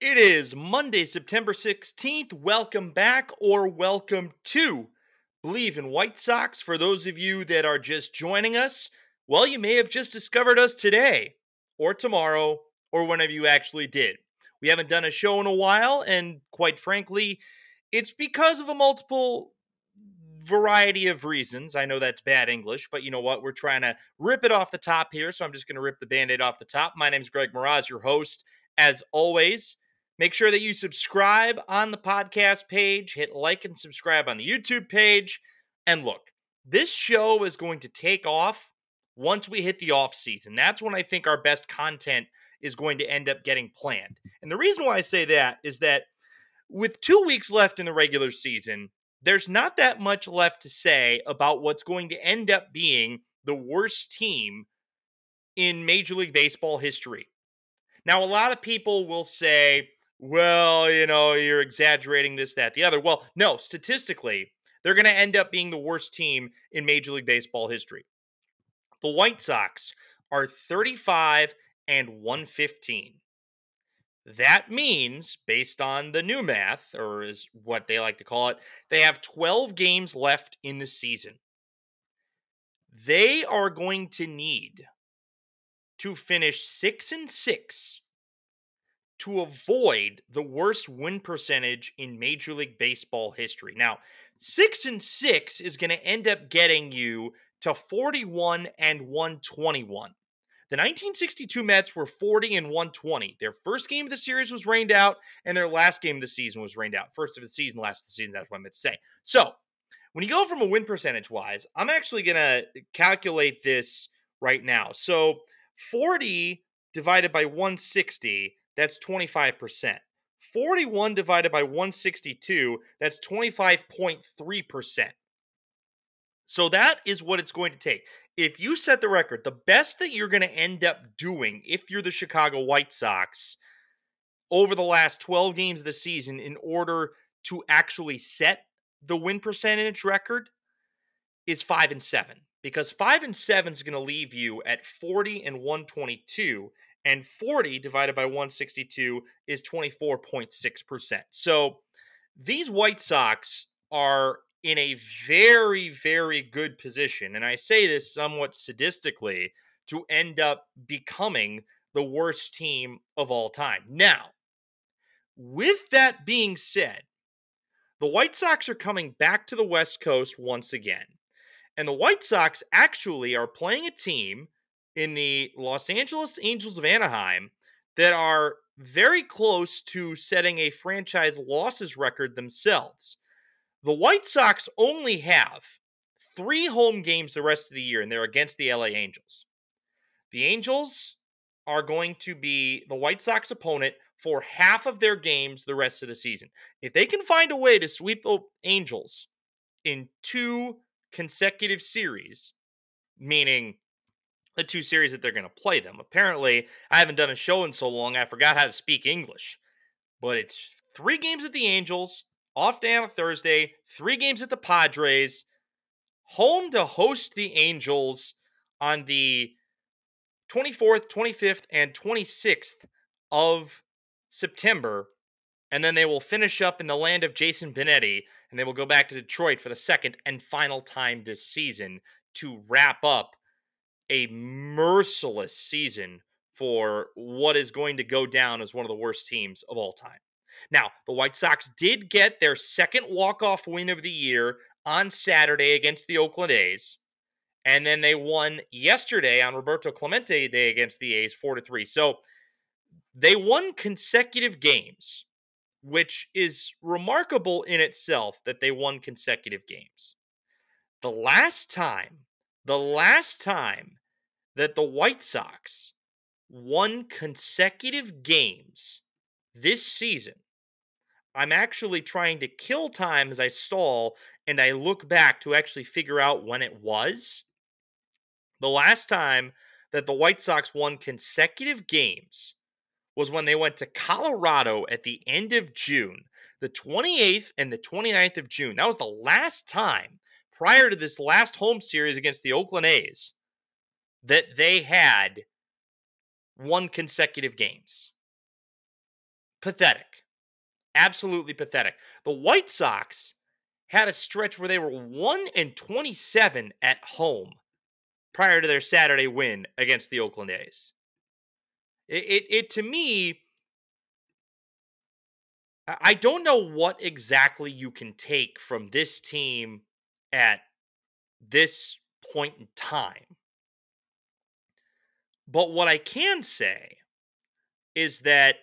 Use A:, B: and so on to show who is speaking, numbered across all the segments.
A: It is Monday, September 16th. Welcome back or welcome to Believe in White Sox. For those of you that are just joining us, well, you may have just discovered us today or tomorrow or whenever you actually did. We haven't done a show in a while, and quite frankly, it's because of a multiple variety of reasons. I know that's bad English, but you know what? We're trying to rip it off the top here, so I'm just going to rip the Band-Aid off the top. My name's Greg Mraz, your host, as always. Make sure that you subscribe on the podcast page, hit like and subscribe on the YouTube page. And look, this show is going to take off once we hit the off season. That's when I think our best content is going to end up getting planned. And the reason why I say that is that with 2 weeks left in the regular season, there's not that much left to say about what's going to end up being the worst team in Major League Baseball history. Now, a lot of people will say, well, you're exaggerating this, that, the other. Well, no, statistically, they're going to end up being the worst team in Major League Baseball history. The White Sox are 35 and 115. That means, based on the new math, or is what they like to call it, they have 12 games left in the season. They are going to need to finish 6-6 to avoid the worst win percentage in Major League Baseball history. Now, 6-6 is going to end up getting you to 41 and 121. The 1962 Mets were 40 and 120. Their first game of the series was rained out, and their last game of the season was rained out. First of the season, last of the season, that's what I meant to say. So, when you go from a win percentage-wise, I'm actually going to calculate this right now. So, 40 divided by 160, that's 25%. 41 divided by 162, that's 25.3%. So that is what it's going to take. If you set the record, the best that you're going to end up doing if you're the Chicago White Sox over the last 12 games of the season in order to actually set the win percentage record is 5-7. Because 5-7 is going to leave you at 40 and 122, and 40 divided by 162 is 24.6%. So these White Sox are in a very, very good position, and I say this somewhat sadistically, to end up becoming the worst team of all time. Now, with that being said, the White Sox are coming back to the West Coast once again. And the White Sox actually are playing a team in the Los Angeles Angels of Anaheim that are very close to setting a franchise losses record themselves. The White Sox only have 3 home games the rest of the year, and they're against the LA Angels. The Angels are going to be the White Sox opponent for half of their games the rest of the season. If they can find a way to sweep the Angels in 2 consecutive series, meaning the 2 series that they're going to play them. Apparently, I haven't done a show in so long, I forgot how to speak English. But it's 3 games at the Angels, off day on a Thursday, 3 games at the Padres, home to host the Angels on the 24th, 25th, and 26th of September. And then they will finish up in the land of Jason Benetti, and they will go back to Detroit for the second and final time this season to wrap up a merciless season for what is going to go down as one of the worst teams of all time. Now, the White Sox did get their second walk-off win of the year on Saturday against the Oakland A's, and then they won yesterday on Roberto Clemente Day against the A's 4-3. So they won consecutive games, which is remarkable in itself that they won consecutive games. The last time that the White Sox won consecutive games this season, I'm actually trying to kill time as I stall and I look back to actually figure out when it was. The last time that the White Sox won consecutive games was when they went to Colorado at the end of June, the 28th and the 29th of June. That was the last time prior to this last home series against the Oakland A's that they had won consecutive games. Pathetic. Absolutely pathetic. The White Sox had a stretch where they were 1-27 at home prior to their Saturday win against the Oakland A's. It to me, I don't know what exactly you can take from this team at this point in time. But what I can say is that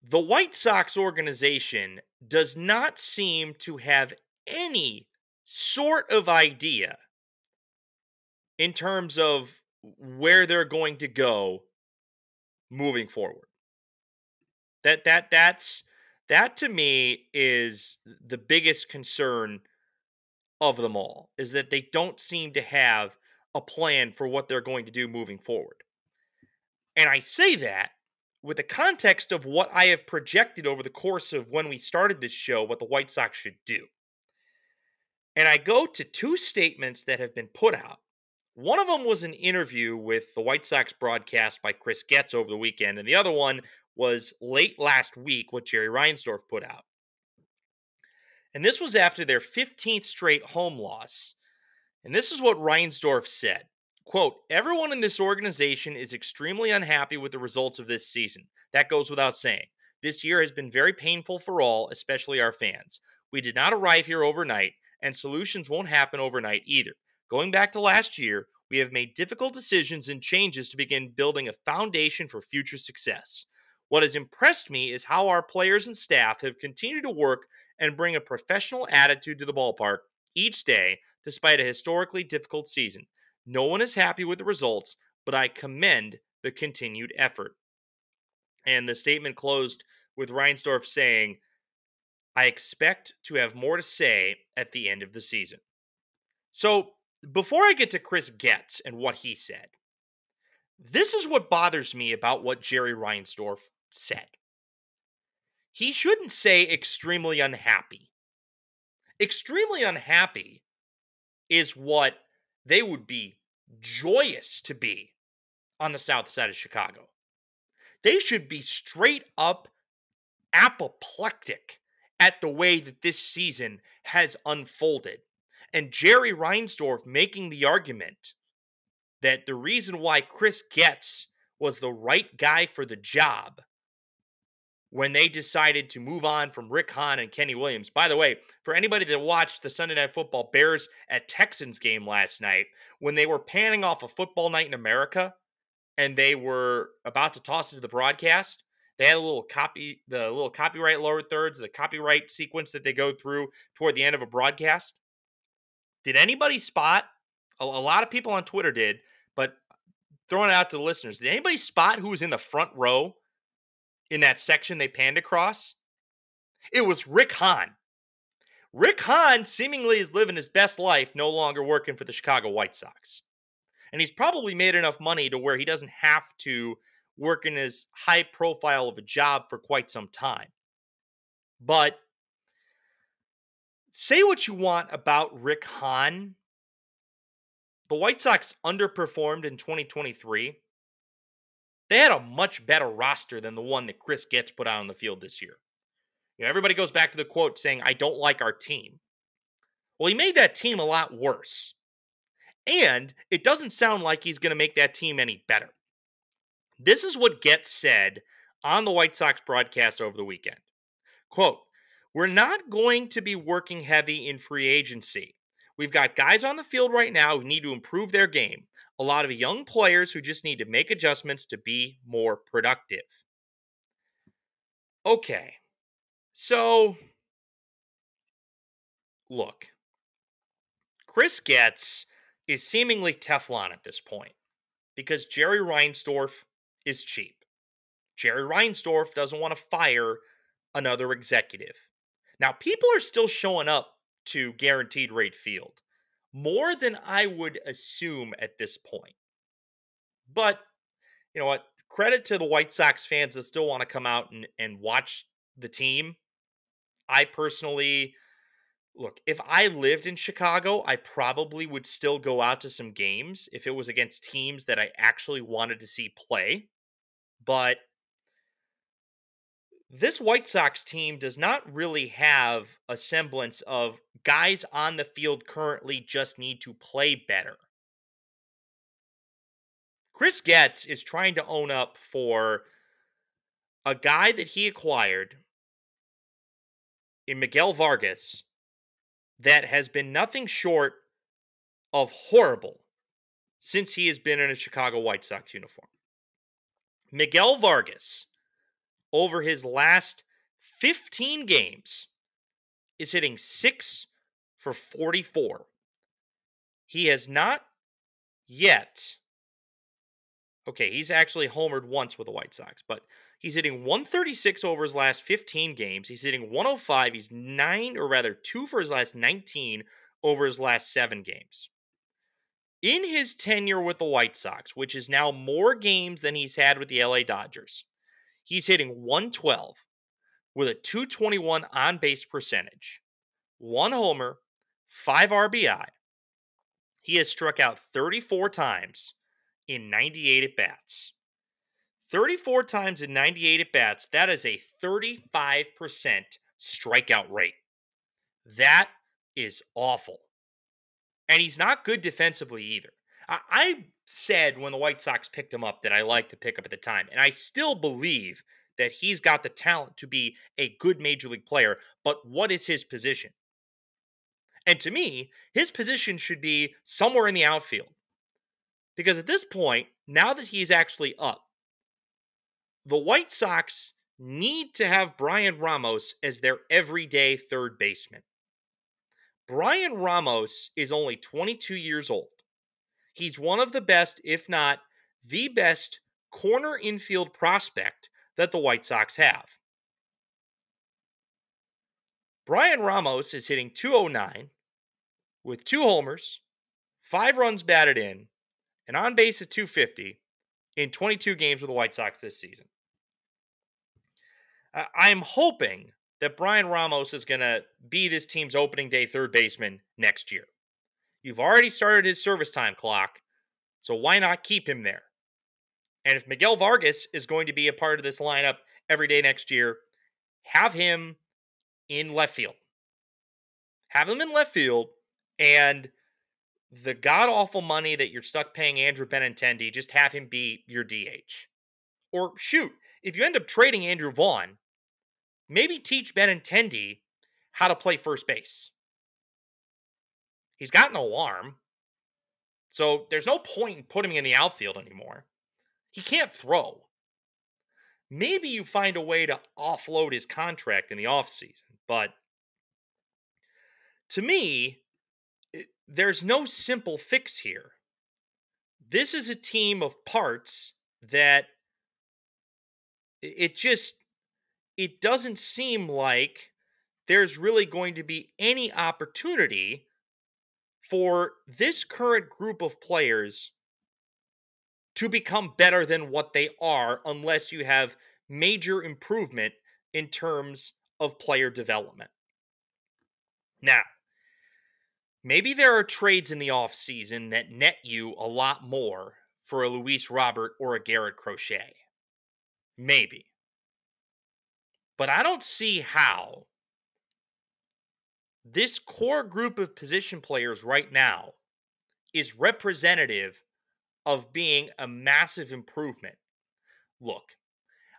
A: the White Sox organization does not seem to have any sort of idea in terms of where they're going to go moving forward. That to me is the biggest concern of them all, is that they don't seem to have a plan for what they're going to do moving forward. And I say that with the context of what I have projected over the course of when we started this show, what the White Sox should do. And I go to two statements that have been put out. One of them was an interview with the White Sox broadcast by Chris Getz over the weekend, and the other one was late last week, what Jerry Reinsdorf put out. And this was after their 15th straight home loss. And this is what Reinsdorf said. Quote, everyone in this organization is extremely unhappy with the results of this season. That goes without saying. This year has been very painful for all, especially our fans. We did not arrive here overnight, and solutions won't happen overnight either. Going back to last year, we have made difficult decisions and changes to begin building a foundation for future success. What has impressed me is how our players and staff have continued to work and bring a professional attitude to the ballpark each day, despite a historically difficult season. No one is happy with the results, but I commend the continued effort. And the statement closed with Reinsdorf saying, I expect to have more to say at the end of the season. So, before I get to Chris Getz and what he said, this is what bothers me about what Jerry Reinsdorf said. He shouldn't say extremely unhappy. Extremely unhappy is what they would be joyous to be on the south side of Chicago. They should be straight up apoplectic at the way that this season has unfolded. And Jerry Reinsdorf making the argument that the reason why Chris Getz was the right guy for the job when they decided to move on from Rick Hahn and Kenny Williams. By the way, for anybody that watched the Sunday Night Football Bears at Texans game last night, when they were panning off a Football Night in America and they were about to toss it to the broadcast, they had a little copyright lower thirds, the copyright sequence that they go through toward the end of a broadcast. Did anybody spot? A lot of people on Twitter did, but throwing it out to the listeners, did anybody spot who was in the front row in that section they panned across? It was Rick Hahn. Rick Hahn seemingly is living his best life, no longer working for the Chicago White Sox. And he's probably made enough money to where he doesn't have to work in as high profile of a job for quite some time. But say what you want about Rick Hahn. The White Sox underperformed in 2023. They had a much better roster than the one that Chris Getz put out on the field this year. You know, everybody goes back to the quote saying, I don't like our team. Well, he made that team a lot worse. And it doesn't sound like he's going to make that team any better. This is what Getz said on the White Sox broadcast over the weekend. Quote, we're not going to be working heavy in free agency. We've got guys on the field right now who need to improve their game. A lot of young players who just need to make adjustments to be more productive. Okay, so look, Chris Getz is seemingly Teflon at this point because Jerry Reinsdorf is cheap. Jerry Reinsdorf doesn't want to fire another executive. Now, people are still showing up to Guaranteed Rate Field, more than I would assume at this point. But, you know what? Credit to the White Sox fans that still want to come out and watch the team. I personally, look, if I lived in Chicago, I probably would still go out to some games if it was against teams that I actually wanted to see play. But This White Sox team does not really have a semblance of guys on the field currently just need to play better. Chris Getz is trying to own up for a guy that he acquired in Miguel Vargas that has been nothing short of horrible since he has been in a Chicago White Sox uniform. Miguel Vargas, over his last 15 games, is hitting 6 for 44. He has not yet. Okay, he's actually homered once with the White Sox, but he's hitting 136 over his last 15 games. He's hitting 105. He's 2 for his last 19 over his last 7 games. In his tenure with the White Sox, which is now more games than he's had with the LA Dodgers, he's hitting 112 with a 221 on base percentage, 1 homer, 5 RBI. He has struck out 34 times in 98 at-bats. 34 times in 98 at-bats, that is a 35% strikeout rate. That is awful. And he's not good defensively either. I said when the White Sox picked him up that I liked the pickup at the time, and I still believe that he's got the talent to be a good major league player, but what is his position? And to me, his position should be somewhere in the outfield. Because at this point, now that he's actually up, the White Sox need to have Brian Ramos as their everyday third baseman. Brian Ramos is only 22 years old. He's one of the best, if not the best, corner infield prospect that the White Sox have. Brian Ramos is hitting 209 with 2 homers, 5 runs batted in, and on base at 250 in 22 games with the White Sox this season. I'm hoping that Brian Ramos is going to be this team's opening day third baseman next year. You've already started his service time clock, so why not keep him there? And if Miguel Vargas is going to be a part of this lineup every day next year, have him in left field. Have him in left field, and the god-awful money that you're stuck paying Andrew Benintendi, just have him be your DH. Or shoot, if you end up trading Andrew Vaughn, maybe teach Benintendi how to play first base. He's got no arm, so there's no point in putting him in the outfield anymore. He can't throw. Maybe you find a way to offload his contract in the offseason, but to me, there's no simple fix here. This is a team of parts that it doesn't seem like there's really going to be any opportunity for this current group of players to become better than what they are unless you have major improvement in terms of player development. Now, maybe there are trades in the offseason that net you a lot more for a Luis Robert or a Garrett Crochet. Maybe. But I don't see how this core group of position players right now is representative of being a massive improvement. Look,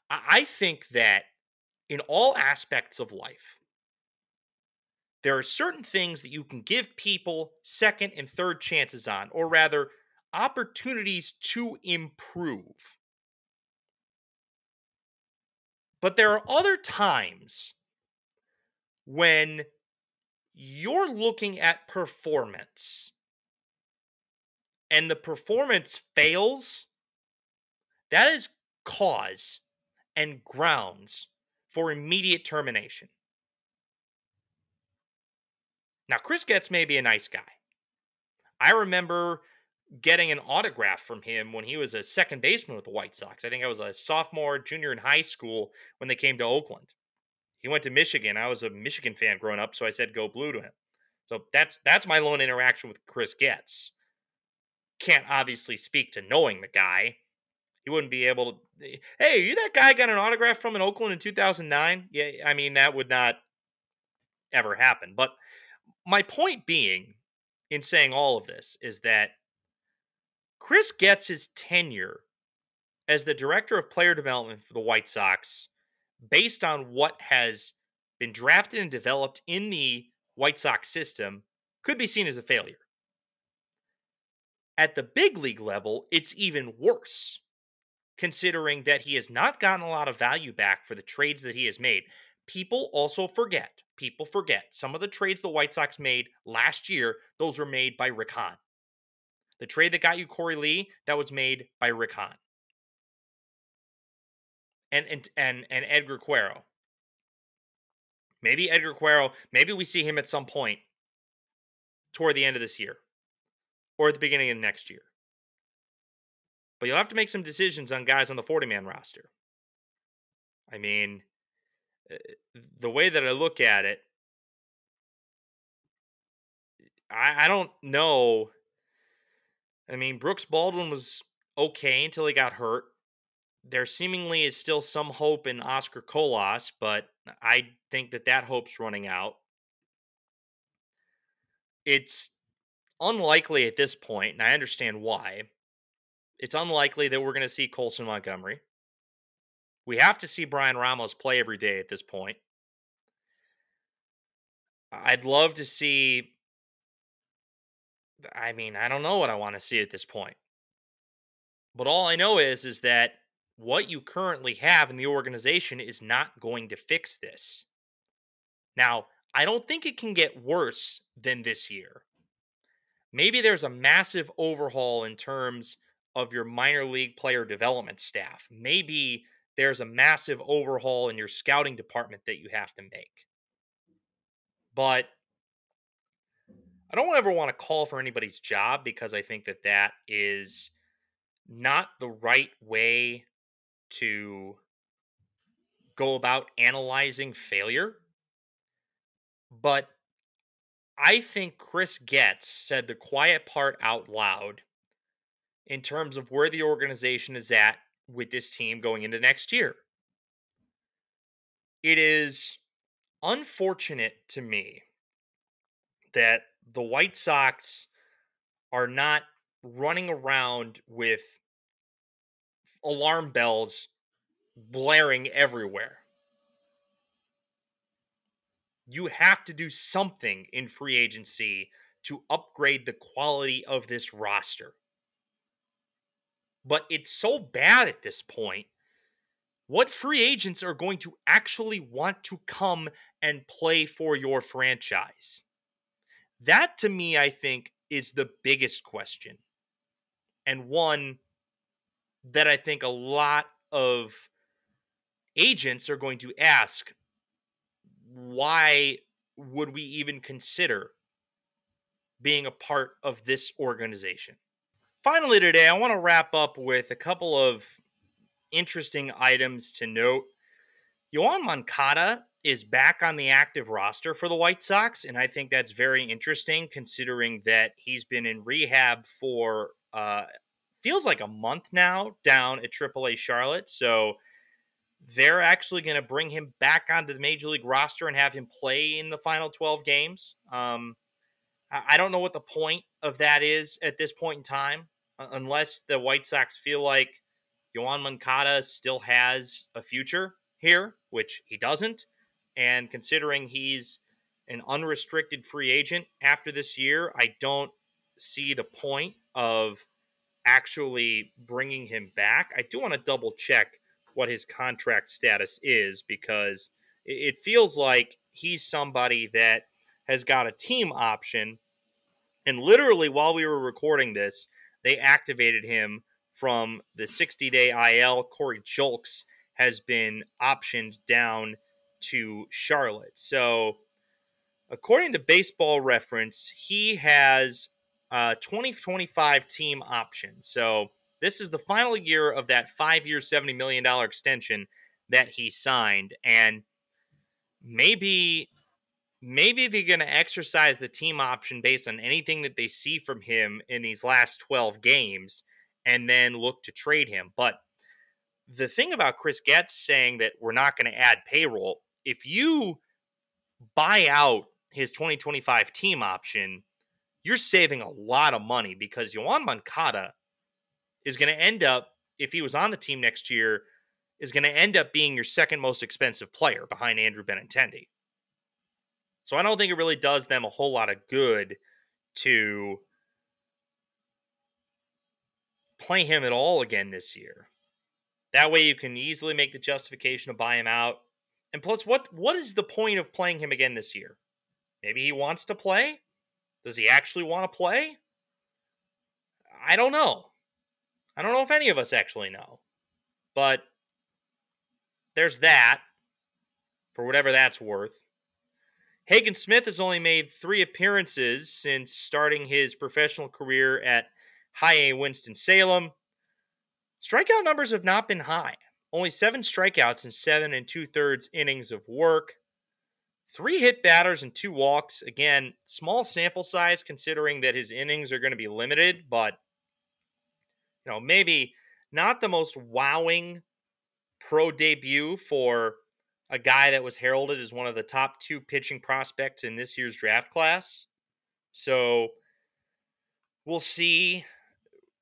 A: I think that in all aspects of life, there are certain things that you can give people second and third chances on, or rather, opportunities to improve. But there are other times when you're looking at performance and the performance fails, that is cause and grounds for immediate termination. Now, Chris Getz may be a nice guy. I remember getting an autograph from him when he was a second baseman with the White Sox. I think I was a sophomore, junior in high school when they came to Oakland. He went to Michigan. I was a Michigan fan growing up, so I said go blue to him. So that's my lone interaction with Chris Getz. Can't obviously speak to knowing the guy. He wouldn't be able to. Hey, you that guy got an autograph from in Oakland in 2009? Yeah, I mean, that would not ever happen. But my point being in saying all of this is that Chris Getz's tenure as the director of player development for the White Sox, based on what has been drafted and developed in the White Sox system, could be seen as a failure. At the big league level, it's even worse, considering that he has not gotten a lot of value back for the trades that he has made. People forget some of the trades the White Sox made last year, those were made by Rick Hahn. The trade that got you Corey Lee, that was made by Rick Hahn. And Edgar Cuero. Maybe Edgar Cuero, maybe we see him at some point toward the end of this year or at the beginning of next year. But you'll have to make some decisions on guys on the 40-man roster. I mean, the way that I look at it, I don't know. I mean, Brooks Baldwin was okay until he got hurt. There seemingly is still some hope in Oscar Colas, but I think that hope's running out. It's unlikely at this point, and I understand why. It's unlikely that we're going to see Colson Montgomery. We have to see Brian Ramos play every day at this point. I'd love to see. I mean, I don't know what I want to see at this point. But all I know is that what you currently have in the organization is not going to fix this. Now, I don't think it can get worse than this year. Maybe there's a massive overhaul in terms of your minor league player development staff. Maybe there's a massive overhaul in your scouting department that you have to make. But I don't ever want to call for anybody's job because I think that is not the right way to go about analyzing failure. But I think Chris Getz said the quiet part out loud in terms of where the organization is at with this team going into next year. It is unfortunate to me that the White Sox are not running around with alarm bells blaring everywhere. You have to do something in free agency to upgrade the quality of this roster. But it's so bad at this point. What free agents are going to actually want to come and play for your franchise? That, to me, I think, is the biggest question. And one that I think a lot of agents are going to ask, why would we even consider being a part of this organization? Finally today, I want to wrap up with a couple of interesting items to note. Yoan Moncada is back on the active roster for the White Sox, and I think that's very interesting considering that he's been in rehab for feels like a month now down at AAA Charlotte. So they're actually going to bring him back onto the Major League roster and have him play in the final 12 games. I don't know what the point of that is at this point in time, unless the White Sox feel like Yoan Moncada still has a future here, which he doesn't. And considering he's an unrestricted free agent after this year, I don't see the point of actually bringing him back. I do want to double check what his contract status is because it feels like he's somebody that has got a team option. And literally while we were recording this, they activated him from the 60-day IL. Corey Julks has been optioned down to Charlotte. So according to Baseball Reference, he has 2025 team option. So this is the final year of that 5-year, $70 million extension that he signed. And maybe they're going to exercise the team option based on anything that they see from him in these last 12 games and then look to trade him. But the thing about Chris Getz saying that we're not going to add payroll, if you buy out his 2025 team option, you're saving a lot of money because Yoan Moncada is going to end up, if he was on the team next year, is going to end up being your second most expensive player behind Andrew Benintendi. So I don't think it really does them a whole lot of good to play him at all again this year. That way you can easily make the justification to buy him out. And plus, what is the point of playing him again this year? Maybe he wants to play? Does he actually want to play? I don't know. I don't know if any of us actually know. But there's that, for whatever that's worth. Hagen Smith has only made 3 appearances since starting his professional career at High A Winston-Salem. Strikeout numbers have not been high. Only 7 strikeouts in 7 2/3 innings of work. 3 hit batters and 2 walks. Again, small sample size considering that his innings are going to be limited, but maybe not the most wowing pro debut for a guy that was heralded as one of the top 2 pitching prospects in this year's draft class. So we'll see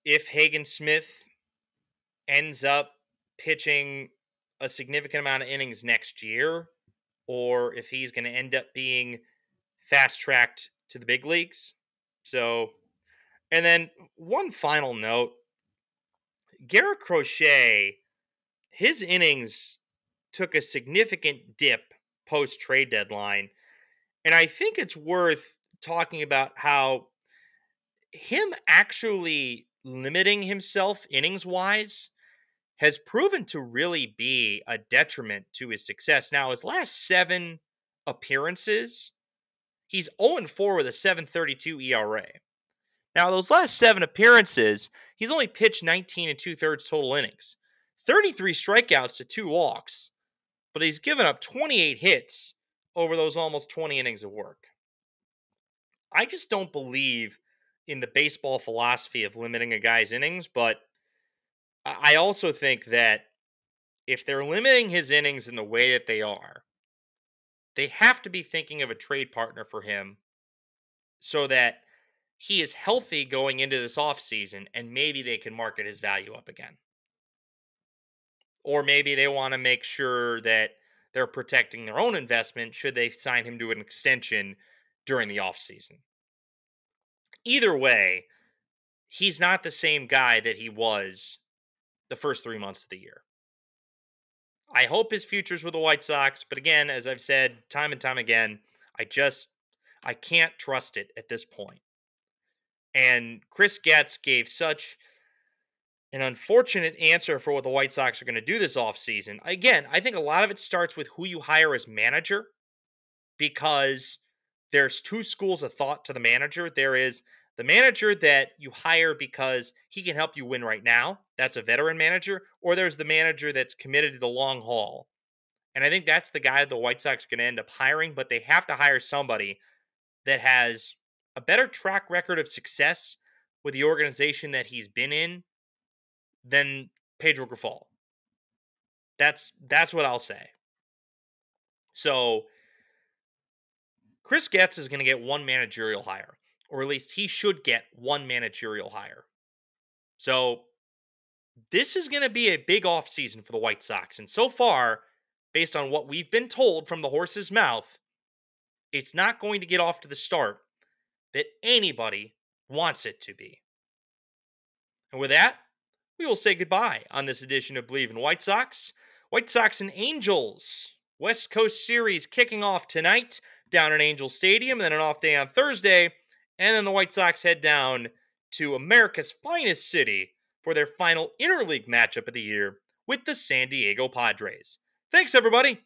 A: if Hagen Smith ends up pitching a significant amount of innings next year, or if he's going to end up being fast-tracked to the big leagues. So, and then one final note, Garrett Crochet, his innings took a significant dip post-trade deadline, and I think it's worth talking about how him actually limiting himself innings-wise has proven to really be a detriment to his success. Now, his last 7 appearances, he's 0-4 with a 7.32 ERA. Now, those last 7 appearances, he's only pitched 19 2/3 total innings, 33 strikeouts to 2 walks, but he's given up 28 hits over those almost 20 innings of work. I just don't believe in the baseball philosophy of limiting a guy's innings, but I also think that if they're limiting his innings in the way that they are, they have to be thinking of a trade partner for him so that he is healthy going into this offseason and maybe they can market his value up again. Or maybe they want to make sure that they're protecting their own investment should they sign him to an extension during the offseason. Either way, he's not the same guy that he was the first 3 months of the year. I hope his future's with the White Sox, but again, as I've said time and time again, I can't trust it at this point. And Chris Getz gave such an unfortunate answer for what the White Sox are going to do this offseason. Again, I think a lot of it starts with who you hire as manager, because there's 2 schools of thought to the manager. There is the manager that you hire because he can help you win right now. That's a veteran manager. Or there's the manager that's committed to the long haul. And I think that's the guy the White Sox are going to end up hiring, but they have to hire somebody that has a better track record of success with the organization that he's been in than Pedro Grifol. That's what I'll say. So Chris Getz is going to get 1 managerial hire, or at least he should get 1 managerial hire. So this is going to be a big offseason for the White Sox. And so far, based on what we've been told from the horse's mouth, it's not going to get off to the start that anybody wants it to be. And with that, we will say goodbye on this edition of Believe in White Sox. White Sox and Angels West Coast Series kicking off tonight down at Angel Stadium, and then an off day on Thursday, and then the White Sox head down to America's finest city for their final interleague matchup of the year with the San Diego Padres. Thanks, everybody.